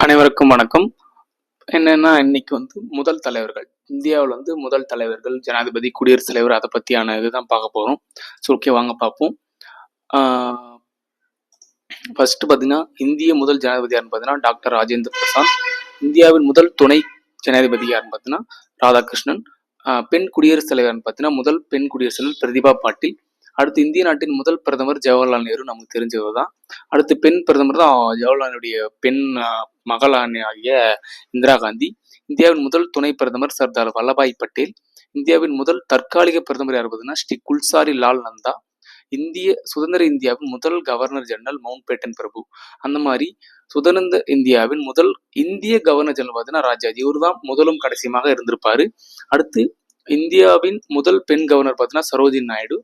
அனைவருக்கும் வணக்கம். என்னன்னா இன்னைக்கு முதல் தலைவர்கள் இந்தியாவில் முதல் தலைவர்கள், ஜனாதிபதி, குடியரசுத் தலைவர் அதை பத்தியான இதுதான் பார்க்க போறோம். ஸோ ஓகே, வாங்க பார்ப்போம். ஃபர்ஸ்ட் பார்த்தீங்கன்னா இந்திய முதல் ஜனாதிபதி யாருன்னு பார்த்தீங்கன்னா டாக்டர் ராஜேந்திர பிரசாத். இந்தியாவின் முதல் துணை ஜனாதிபதி யாருன்னு பார்த்தீங்கன்னா ராதாகிருஷ்ணன். பெண் குடியரசுத் தலைவர்னு பார்த்தீங்கன்னா முதல் பெண் குடியரசுத் தலைவர் பிரதிபா பாட்டீல். அடுத்து இந்திய நாட்டின் முதல் பிரதமர் ஜவஹர்லால் நேரு, நமக்கு தெரிஞ்சவர் தான். அடுத்து பெண் பிரதமர் தான் ஜவஹர்லாலுடைய பெண் மகளாகிய இந்திரா காந்தி. இந்தியாவின் முதல் துணை பிரதமர் சர்தார் வல்லபாய் பட்டேல். இந்தியாவின் முதல் தற்காலிக பிரதமர் யார் பார்த்தீங்கன்னா ஸ்ரீ குல்சாரி லால் நந்தா. சுதந்திர இந்தியாவின் முதல் கவர்னர் ஜெனரல் மவுண்ட் பேட்டன் பிரபு. அந்த மாதிரி சுதந்திர இந்தியாவின் முதல் இந்திய கவர்னர் ஜெனரல் பார்த்தீங்கன்னா ராஜாஜி. இவர் தான் முதலும் கடைசியமாக இருந்திருப்பாரு. அடுத்து இந்தியாவின் முதல் பெண் கவர்னர் பார்த்தீங்கன்னா சரோஜினி நாயுடு.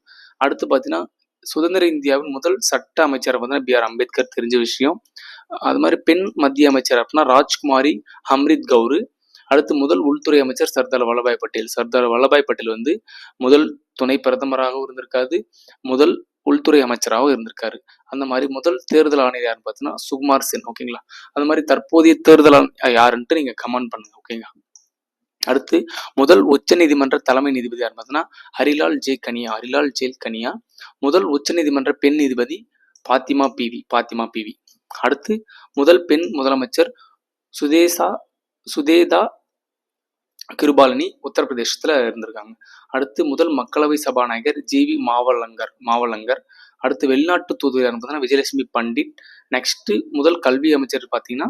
அடுத்து பார்த்தீங்கன்னா சுதந்திர இந்தியாவின் முதல் சட்ட அமைச்சர் பார்த்தீங்கன்னா பி.ஆர். அம்பேத்கர், தெரிஞ்ச விஷயம். அது மாதிரி பெண் மத்திய அமைச்சர் அப்படின்னா ராஜ்குமாரி அம்ரித் கவுரு. அடுத்து முதல் உள்துறை அமைச்சர் சர்தார் வல்லபாய் பட்டேல். சர்தார் வல்லபாய் பட்டேல் முதல் துணை பிரதமராகவும் இருந்திருக்காரு, முதல் உள்துறை அமைச்சராகவும் இருந்திருக்காரு. அந்த மாதிரி முதல் தேர்தல் ஆணையர் யாருன்னு பார்த்தீங்கன்னா சுகுமார் சென். ஓகேங்களா, அந்த மாதிரி தற்போதைய தேர்தல் யாருன்ட்டு நீங்க கமெண்ட் பண்ணுங்க. ஓகேங்களா. அடுத்து முதல் உச்ச நீதிமன்ற தலைமை நீதிபதி யார் பார்த்தீங்கன்னா ஹரிலால் ஜே கனியா. முதல் உச்ச நீதிமன்ற பெண் நீதிபதி பாத்திமா பிவி. அடுத்து முதல் பெண் முதலமைச்சர் சுதேதா கிருபாலினி, உத்தரப்பிரதேசத்துல இருந்திருக்காங்க. அடுத்து முதல் மக்களவை சபாநாயகர் ஜி.வி. மாவலங்கர். அடுத்து வெளிநாட்டு தூதுவர் பார்த்தீங்கன்னா விஜயலட்சுமி பண்டிட். நெக்ஸ்ட் முதல் கல்வி அமைச்சர் பார்த்தீங்கன்னா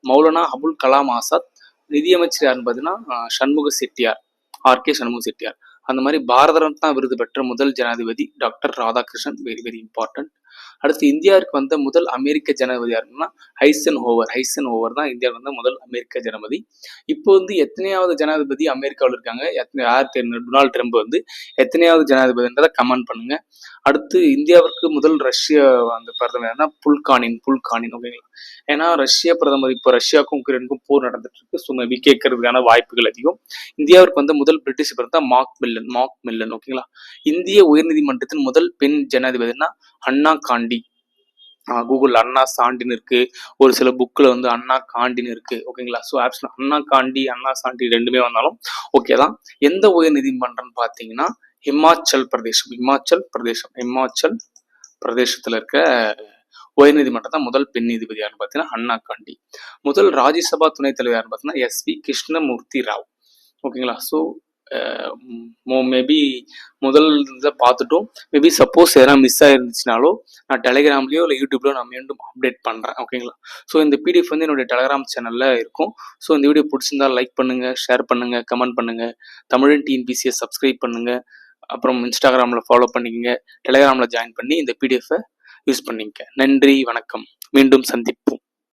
மௌலானா அபுல் கலாம் ஆசாத். நிதியமைச்சர் யாருன்னு பார்த்தீங்கன்னா சண்முக செட்டியார், ஆர்.கே. சண்முக செட்டியார். அந்த மாதிரி பாரத ரத்னா விருது பெற்ற முதல் ஜனாதிபதி doctor Radhakrishnan. Very very important. அடுத்து இந்தியாவிற்கு வந்த முதல் அமெரிக்க ஜனாதிபதி யாருன்னா ஐசன் தான் இந்தியாவுக்கு முதல் அமெரிக்க ஜனாதிபதி. இப்போ எத்தனையாவது ஜனாதிபதி அமெரிக்காவில் இருக்காங்க, யார் டொனால்டு ட்ரம்ப் எத்தனையாவது ஜனாதிபதின்றதை கமெண்ட் பண்ணுங்க. அடுத்து இந்தியாவிற்கு முதல் ரஷ்ய பிரதமர் புல்கானின். ஓகேங்களா, ஏன்னா ரஷ்ய பிரதமர் இப்போ ரஷ்யாவுக்கும் உக்ரைனுக்கும் போர் நடந்துட்டு இருக்கு. ஸோ மேபி கேட்கறதுக்கான வாய்ப்புகள் அதிகம். இந்தியாவிற்கு முதல் பிரிட்டிஷ் பிரதமர் மார்க் மில்லன். ஓகேங்களா. இந்திய உயர்நீதிமன்றத்தின் முதல் பெண் ஜனாதிபதினா அண்ணா காண்டி. கூகுள் அண்ணா சாண்டின்னு இருக்கு, ஒரு சில புக்ல அண்ணா காண்டின்னு இருக்கு. ஓகேங்களா. ஸோ ஆப்ஷன் அண்ணா காண்டி, அண்ணா சாண்டி ரெண்டுமே வந்தாலும் ஓகே தான். எந்த உயர் நீதிமன்றம் பார்த்தீங்கன்னா இமாச்சல் பிரதேசத்துல இருக்க உயர் நீதிமன்றம் தான் முதல் பெண் நீதிபதி யாருன்னு பார்த்தீங்கன்னா அண்ணா காண்டி. முதல் ராஜ்யசபா துணைத் தலைவர் யாருன்னு பார்த்தீங்கன்னா எஸ்.வி. கிருஷ்ணமூர்த்தி ராவ். ஓகேங்களா. ஸோ மேபி முதல் இதை பார்த்துட்டோம். மேபி சப்போஸ் எதனா மிஸ் ஆயிருந்துச்சுனாலோ நான் டெலிகிராம்லயோ இல்லை யூடியூப்லயோ நான் மீண்டும் அப்டேட் பண்ணுறேன். ஓகேங்களா. ஸோ இந்த பிடிஎஃப் என்னுடைய டெலிகிராம் சேனல்ல இருக்கும். ஸோ இந்த வீடியோ பிடிச்சிருந்தா லைக் பண்ணுங்க, ஷேர் பண்ணுங்க, கமெண்ட் பண்ணுங்க. தமிழன் டிஎன்பிசியை சப்ஸ்கிரைப் பண்ணுங்க. அப்புறம் இன்ஸ்டாகிராமில் ஃபாலோ பண்ணிக்கங்க, டெலிகிராமில் ஜாயின் பண்ணி இந்த பிடிஎஃபை யூஸ் பண்ணிக்க. நன்றி, வணக்கம். மீண்டும் சந்திப்போம்.